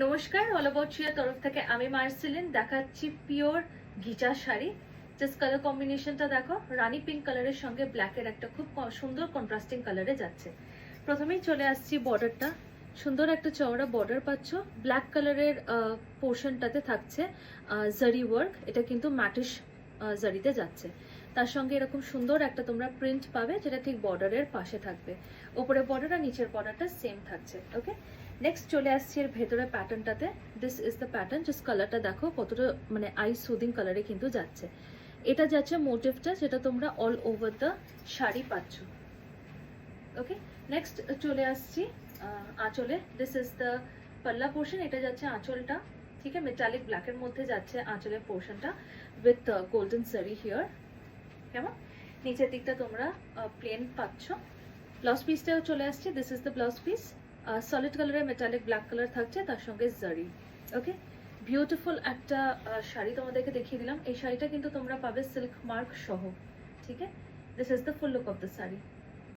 নমস্কার, all about শিয়ার তরফ থেকে আমি মার্সেলিন দেখাচ্ছি পিওর ঘিচা শাড়ি। জাস্ট কালার কম্বিনেশনটা দেখো, রানী পিঙ্ক কালারের সঙ্গে ব্ল্যাকের একটা খুব সুন্দর কন্ট্রাস্টিং কালারে যাচ্ছে। প্রথমেই চলে আসছি বর্ডারটা, সুন্দর একটা চওড়া বর্ডার পাচ্ছ। ব্ল্যাক কালারের পোর্শনটাতে থাকছে জারি ওয়ার্ক, এটা কিন্তু ম্যাটিশ জারিতে যাচ্ছে। তার সঙ্গে এরকম সুন্দর একটা তোমরা প্রিন্ট পাবে যেটা ঠিক বর্ডারের পাশে থাকবে। ওপরে বর্ডার আর নিচের বর্ডারটা সেম থাকছে। ওকে, নেক্সট চলে আসছি এর ভেতরে প্যাটার্নটাতে। This is the pattern, just কালারটা দেখো কতটা মানে আই সুদিং কালারে কিন্তু যাচ্ছে। এটা যাচ্ছে মোটিভটা যেটা তোমরা অল ওভার দ্য শাড়ি পাচ্ছ। ওকে, নেক্সট চলে আসছি আঁচলে। দিস ইজ দ্য পাল্লা পোর্শন, এটা যাচ্ছে আঁচলটা। ঠিক আছে, মেটালিক ব্ল্যাকের মধ্যে যাচ্ছে আঁচলের পোর্শনটা উইথ গোল্ডেন সারি হিয়ার। কেমন, নিচের দিকটা তোমরা প্লেন পাচ্ছ। ব্লাউজ পিসটাও চলে আসছে। This is the blouse piece, solid কালারের মেটালিক ব্ল্যাক কালার থাকছে, তার সঙ্গে জারি। ওকে, বিউটিফুল একটা শাড়ি তোমাদেরকে দেখিয়ে দিলাম। এই শাড়িটা কিন্তু তোমরা পাবে সিল্ক মার্ক সহ। ঠিক আছে, this is the full look of the sari.